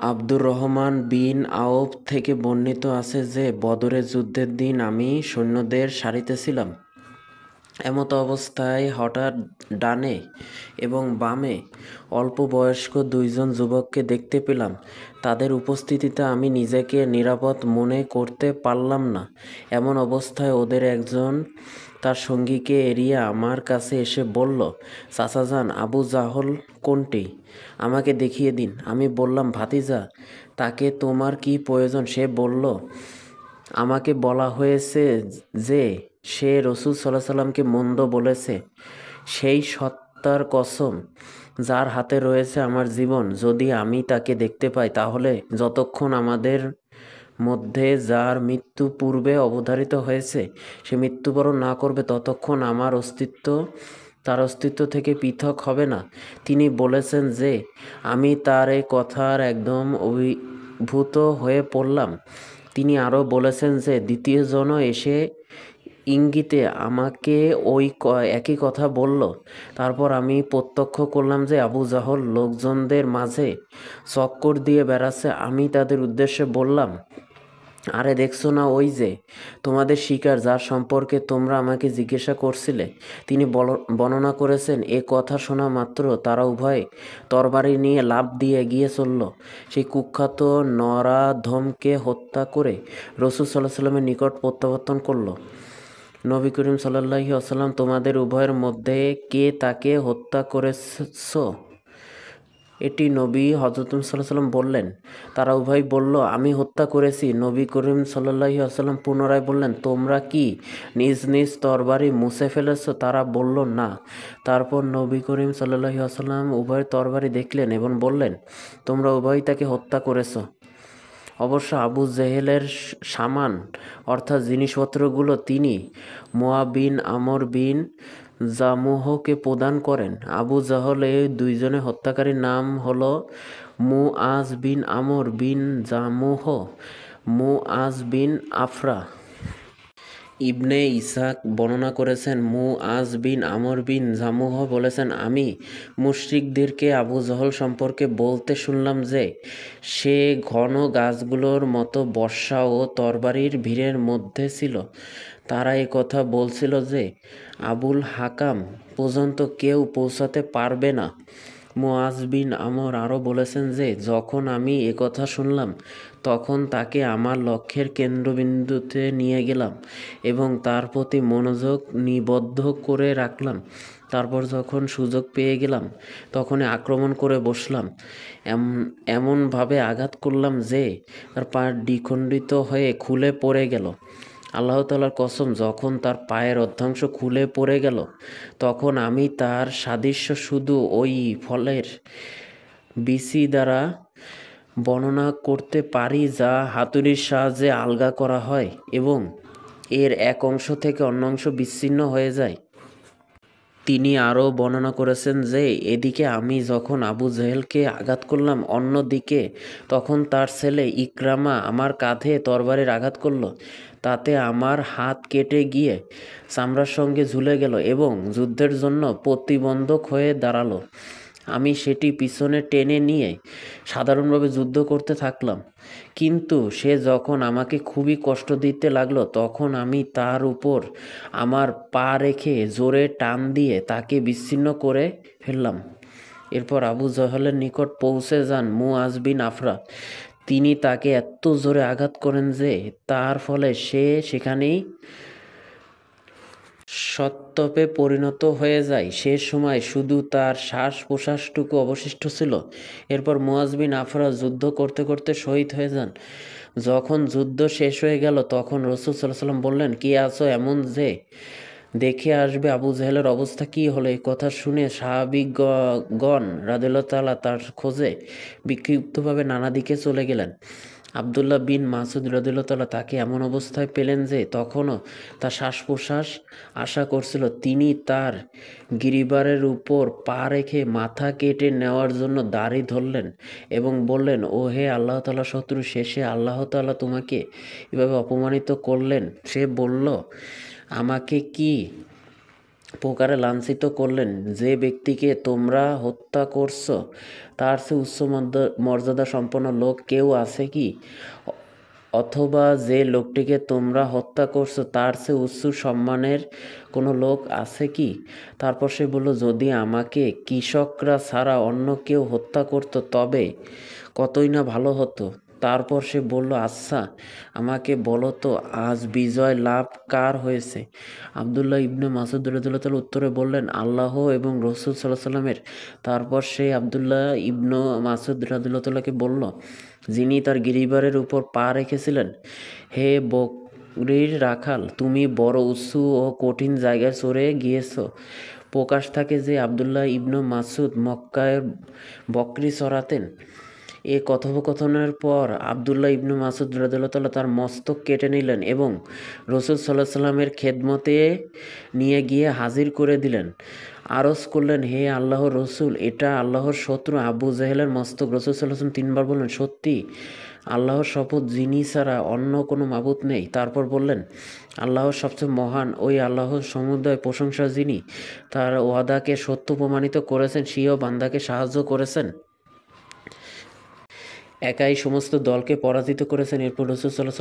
আব্দুর রহমান বিন আওফ থেকে বর্ণিত আছে যে, বদরের যুদ্ধের দিন আমি সৈন্যদের সারিতে ছিলাম। এমত অবস্থায় হঠাৎ ডানে এবং বামে অল্প বয়স্ক দুইজন যুবককে দেখতে পেলাম। তাদের উপস্থিতিতে আমি নিজেকে নিরাপদ মনে করতে পারলাম না। এমন অবস্থায় ওদের একজন তার সঙ্গীকে এড়িয়ে আমার কাছে এসে বলল, চাচাজান, আবু জাহল কোনটি? আমাকে দেখিয়ে দিন। আমি বললাম, ভাতিজা, তাকে তোমার কি প্রয়োজন? সে বলল, আমাকে বলা হয়েছে যে সে রসূল সাল্লাল্লাহু আলাইহি সাল্লামকে মন্দ বলেছে। সেই সত্তার কসম যার হাতে রয়েছে আমার জীবন, যদি আমি তাকে দেখতে পাই তাহলে যতক্ষণ আমাদের মধ্যে যার মৃত্যু পূর্বে অবধারিত হয়েছে সে মৃত্যুবরণ না করবে ততক্ষণ আমার অস্তিত্ব তার অস্তিত্ব থেকে পৃথক হবে না। তিনি বলেছেন যে আমি তার এই কথার একদম অভিভূত হয়ে পড়লাম। তিনি আরও বলেছেন যে দ্বিতীয়জনও এসে ইঙ্গিতে আমাকে ওই একই কথা বলল। তারপর আমি প্রত্যক্ষ করলাম যে আবু জাহল লোকজনদের মাঝে চক্কর দিয়ে বেড়াচ্ছে। আমি তাদের উদ্দেশ্যে বললাম, আরে দেখছো না, ওই যে তোমাদের শিকার, যার সম্পর্কে তোমরা আমাকে জিজ্ঞাসা করছিলে। তিনি বর্ণনা করেছেন, এ কথা শোনা মাত্র তারা উভয়ে তরবারি নিয়ে লাফ দিয়ে এগিয়ে চলল। সেই কুখ্যাত নরাধমকে হত্যা করে রসূল সাল্লাল্লাহু আলাইহি সাল্লামের নিকট প্রত্যাবর্তন করল। নবী করিম সাল্লাল্লাহু আলাইহি ওয়াসাল্লাম, তোমাদের উভয়ের মধ্যে কে তাকে হত্যা করেছ? এটি নবী হযরত সাল্লাল্লাহু আলাইহি ওয়াসাল্লাম বললেন। তারা উভয় বলল, আমি হত্যা করেছি। নবী করিম সাল্লাল্লাহু আলাইহি ওয়াসাল্লাম পুনরায় বললেন, তোমরা কি নিজ নিজ তরবারি মুছে ফেলেছ? তারা বলল, না। তারপর নবী করিম সাল্লাল্লাহু আলাইহি ওয়াসাল্লাম উভয়ের তরবারি দেখলেন এবং বললেন, তোমরা উভয়ই তাকে হত্যা করেছ। অবশ্য আবু জেহেলের সামান অর্থাৎ জিনিসপত্রগুলো তিনি মুয়া বিন আমর বিন জামুহকে প্রদান করেন। আবু জাহল এই দুইজনের হত্যাকারীর নাম হলো মুআজ বিন আমর বিন জামুহ, মুআজ বিন আফরা। ইবনে ইসহাক বর্ণনা করেছেন, মুআজ বিন আমর বিন জামুহ বলেছেন, আমি মুশরিকদেরকে আবু জহল সম্পর্কে বলতে শুনলাম যে সে ঘন গাছগুলোর মতো বর্শা ও তরবারির ভিড়ের মধ্যে ছিল। তারা কথা বলছিল যে আবুল হাকাম পর্যন্ত কেউ পৌঁছাতে পারবে না। মুআজ বিন আমর আরও বলেছেন যে যখন আমি কথা শুনলাম তখন তাকে আমার লক্ষ্যের কেন্দ্রবিন্দুতে নিয়ে গেলাম এবং তার প্রতি মনোযোগ নিবদ্ধ করে রাখলাম। তারপর যখন সুযোগ পেয়ে গেলাম তখনই আক্রমণ করে বসলাম। এমনভাবে আঘাত করলাম যে তার পা দ্বিখণ্ডিত হয়ে খুলে পড়ে গেল। আল্লাহ তাআলার কসম, যখন তার পায়ের অর্ধাংশ খুলে পড়ে গেল তখন আমি তার সাদৃশ্য শুধু ওই ফলের বিচি দ্বারা বর্ণনা করতে পারি যা হাতুড়ির সাহায্যে আলগা করা হয় এবং এর এক অংশ থেকে অন্য অংশ বিচ্ছিন্ন হয়ে যায়। তিনি আরও বর্ণনা করেছেন যে এদিকে আমি যখন আবু জেহেলকে আঘাত করলাম, অন্যদিকে তখন তার ছেলে ইকরামা আমার কাঁধে তরবারির আঘাত করল। তাতে আমার হাত কেটে গিয়ে চামড়ার সঙ্গে ঝুলে গেল এবং যুদ্ধের জন্য প্রতিবন্ধক হয়ে দাঁড়ালো। আমি সেটি পিছনে টেনে নিয়ে সাধারণভাবে যুদ্ধ করতে থাকলাম। কিন্তু সে যখন আমাকে খুবই কষ্ট দিতে লাগলো তখন আমি তার উপর আমার পা রেখে জোরে টান দিয়ে তাকে বিচ্ছিন্ন করে ফেললাম। এরপর আবু জহলের নিকট পৌঁছে যান মুআজ বিন আফরা। তিনি তাকে এত জোরে আঘাত করেন যে তার ফলে সে সেখানেই সত্ত্বপে পরিণত হয়ে যায়। সে সময় শুধু তার শ্বাস প্রশ্বাসটুকু অবশিষ্ট ছিল। এরপর মুআজ বিন আফরা যুদ্ধ করতে করতে শহীদ হয়ে যান। যখন যুদ্ধ শেষ হয়ে গেল তখন রাসূল সাল্লাল্লাহু আলাইহি ওয়াসাল্লাম বললেন, কে আছো এমন যে দেখে আসবে আবু জেহেলের অবস্থা কী হলো? এই কথা শুনে সাহাবীগণ রাদিয়াল্লাহু তাআলা তার খোঁজে বিক্ষিপ্তভাবে নানা দিকে চলে গেলেন। আবদুল্লাহ বিন মাসউদ রাদিয়াল্লাহু তাআলা তাকে এমন অবস্থায় পেলেন যে তখনও তার শ্বাস প্রশ্বাস আশা করছিল। তিনি তার গিরিবারের উপর পা রেখে মাথা কেটে নেওয়ার জন্য দাড়ি ধরলেন এবং বললেন, ও হে আল্লাহ তাআলার শত্রু, শেষে আল্লাহ তাআলা তোমাকে এভাবে অপমানিত করলেন। সে বলল, আমাকে কি প্রকারে লাঞ্ছিত করলেন, যে ব্যক্তিকে তোমরা হত্যা করছ তার চেয়ে উচ্চ মর্যাদা সম্পন্ন লোক কেউ আছে কি? অথবা যে লোকটিকে তোমরা হত্যা করছো তার চেয়ে উচ্চ সম্মানের কোনো লোক আছে কি? তারপর সে বলল, যদি আমাকে কৃষকরা ছাড়া অন্য কেউ হত্যা করতো তবে কতই না ভালো হতো। তারপর সে বলল, আচ্ছা আমাকে বলো তো, আজ বিজয় লাভ কার হয়েছে? আবদুল্লাহ ইবনে মাসুদ রাদিয়াল্লাহু তাআলা উত্তরে বললেন, আল্লাহ এবং রসূল সাল্লাল্লাহু আলাইহি সাল্লামের। তারপর সে আবদুল্লাহ ইবনে মাসুদ রাদিয়াল্লাহু তাআলাকে বলল, যিনি তার গিরিবারের উপর পা রেখেছিলেন, হে বকরীর রাখাল, তুমি বড় উঁচু ও কঠিন জায়গায় চড়ে গিয়েছ। প্রকাশ থাকে যে আবদুল্লাহ ইবনে মাসুদ মক্কায় বকরী চড়াতেন। এ কথোপকথনের পর আবদুল্লাহ ইবনে মাসুদ রাদিয়াল্লাহু তাআলা তার মস্তক কেটে নিলেন এবং রসূল সাল্লাল্লাহু আলাইহি সাল্লামের খেদমতে নিয়ে গিয়ে হাজির করে দিলেন। আরজ করলেন, হে আল্লাহর রসূল, এটা আল্লাহর শত্রু আবু জেহেলের মস্তক। রসূল সাল্লাল্লাহু আলাইহি ওয়াসাল্লাম 3 বার বললেন, সত্যি? আল্লাহর শপথ, যিনি ছাড়া অন্য কোনো মাবুদ নেই। তারপর বললেন, আল্লাহর সবচেয়ে মহান ওই আল্লাহর সমুদয় প্রশংসা, যিনি তার ওয়াদাকে সত্য প্রমাণিত করেছেন, স্বীয় বান্দাকে সাহায্য করেছেন, একাই সমস্ত দলকে পরাজিত করেছেন। এরপর রাসূল সাল্লাল্লাহু